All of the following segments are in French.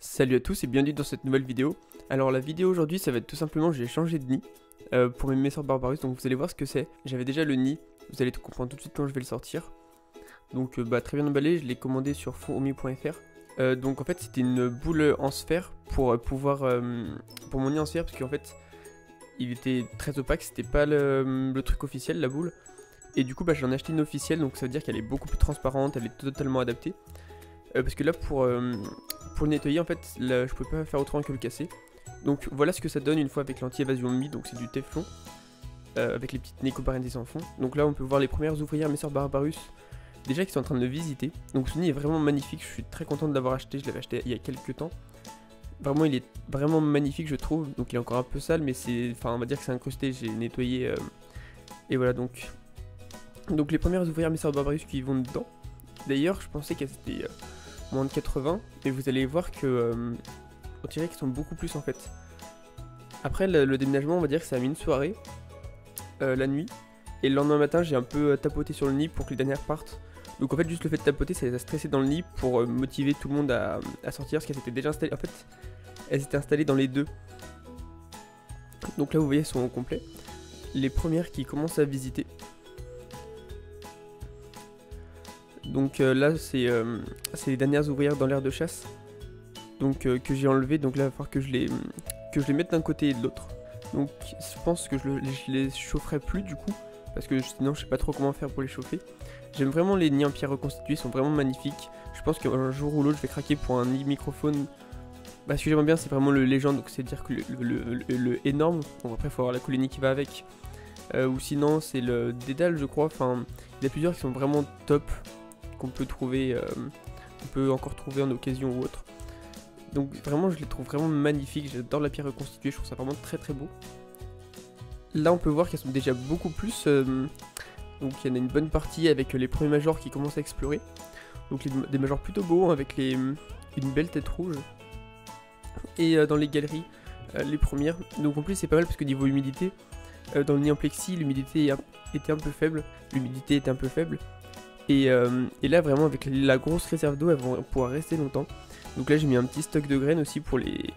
Salut à tous et bienvenue dans cette nouvelle vidéo. Alors la vidéo aujourd'hui ça va être tout simplement j'ai changé de nid pour mes Messor Barbarus, donc vous allez voir ce que c'est. J'avais déjà le nid, vous allez tout comprendre tout de suite quand je vais le sortir. Donc très bien emballé, je l'ai commandé sur fourmi.fr. Donc en fait c'était une boule en sphère pour pouvoir pour mon nid en sphère, parce qu'en fait il était très opaque, c'était pas le truc officiel la boule. Et du coup j'en ai acheté une officielle, donc ça veut dire qu'elle est beaucoup plus transparente, elle est totalement adaptée. Parce que là pour le nettoyer en fait là, je peux pas faire autrement que le casser. Donc voilà ce que ça donne une fois avec l'anti-évasion de nid, donc c'est du téflon avec les petites nécoparenthèses en fond. Donc là on peut voir les premières ouvrières Messor Barbarus déjà qui sont en train de le visiter. Donc ce nid est vraiment magnifique, je suis très content de l'avoir acheté, je l'avais acheté il y a quelques temps. Vraiment il est vraiment magnifique je trouve, donc il est encore un peu sale mais c'est, enfin on va dire que c'est incrusté, j'ai nettoyé et voilà donc les premières ouvrières Messor Barbarus qui vont dedans. D'ailleurs je pensais qu'elles étaient moins de 80, et vous allez voir que on dirait qu'ils sont beaucoup plus en fait. Après le déménagement on va dire que ça a mis une soirée, la nuit, et le lendemain matin j'ai un peu tapoté sur le nid pour que les dernières partent. Donc en fait juste le fait de tapoter ça les a stressés dans le nid pour motiver tout le monde à sortir, parce qu'elles étaient déjà installées, en fait elles étaient installées dans les deux. Donc là vous voyez elles sont au complet. Les premières qui commencent à visiter. Donc là c'est les dernières ouvrières dans l'aire de chasse, donc que j'ai enlevé. Donc là il va falloir que je les mette d'un côté et de l'autre. Donc je pense que je les chaufferai plus du coup, parce que sinon je sais pas trop comment faire pour les chauffer. J'aime vraiment les nids en pierre reconstitués, ils sont vraiment magnifiques. Je pense qu'un jour ou l'autre je vais craquer pour un nid microphone. Bah, ce que j'aimerais bien c'est vraiment le légende, donc c'est à dire que le énorme. Bon après il faut avoir la colonie qui va avec, ou sinon c'est le dédale je crois. Enfin il y a plusieurs qui sont vraiment top, qu'on peut trouver, on peut encore trouver en occasion ou autre. Donc vraiment je les trouve vraiment magnifiques, j'adore la pierre reconstituée, je trouve ça vraiment très très beau. Là on peut voir qu'elles sont déjà beaucoup plus, donc il y en a une bonne partie avec les premiers majors qui commencent à explorer. Donc des majors plutôt beaux avec une belle tête rouge. Et dans les galeries, les premières, donc en plus c'est pas mal parce que niveau humidité, dans le nid en plexi l'humidité était un peu faible, et là vraiment avec la grosse réserve d'eau elles vont pouvoir rester longtemps. Donc là j'ai mis un petit stock de graines aussi pour les...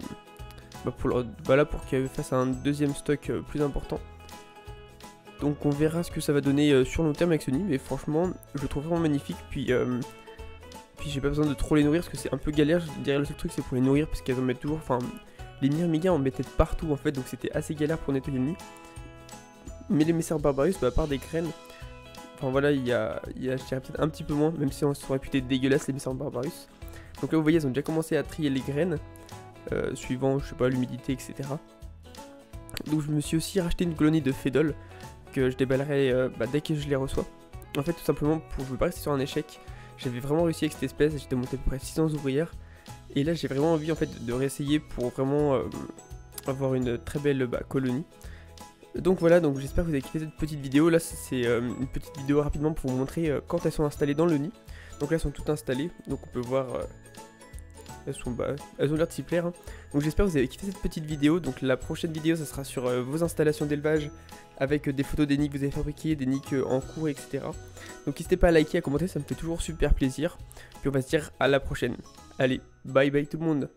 pour qu'elles fassent un deuxième stock plus important. Donc on verra ce que ça va donner sur long terme avec ce nid, mais franchement je le trouve vraiment magnifique. Puis j'ai pas besoin de trop les nourrir parce que c'est un peu galère, je dirais le seul truc c'est pour les nourrir parce qu'elles en mettent toujours, enfin les myrmidons en mettaient partout en fait, donc c'était assez galère pour nettoyer le nid. Mais les Messor Barbarus, à part des graines, enfin voilà, il y a je dirais peut-être un petit peu moins, même si on sont réputés dégueulasses les Messor Barbarus. Donc là vous voyez, elles ont déjà commencé à trier les graines, suivant, je sais pas, l'humidité, etc. Donc je me suis aussi racheté une colonie de Fédol, que je déballerai dès que je les reçois. En fait tout simplement, je veux pas rester sur un échec, j'avais vraiment réussi avec cette espèce, j'étais monté à peu près 600 ouvrières. Et là j'ai vraiment envie en fait de réessayer pour vraiment avoir une très belle colonie. Donc voilà, donc j'espère que vous avez kiffé cette petite vidéo. Là c'est une petite vidéo rapidement pour vous montrer quand elles sont installées dans le nid. Donc là elles sont toutes installées, donc on peut voir elles ont l'air de s'y plaire, hein. Donc j'espère que vous avez kiffé cette petite vidéo. Donc la prochaine vidéo ça sera sur vos installations d'élevage, avec des photos des nids que vous avez fabriqués, des nids en cours, etc. Donc n'hésitez pas à liker, à commenter, ça me fait toujours super plaisir. Puis on va se dire à la prochaine. Allez, bye bye tout le monde.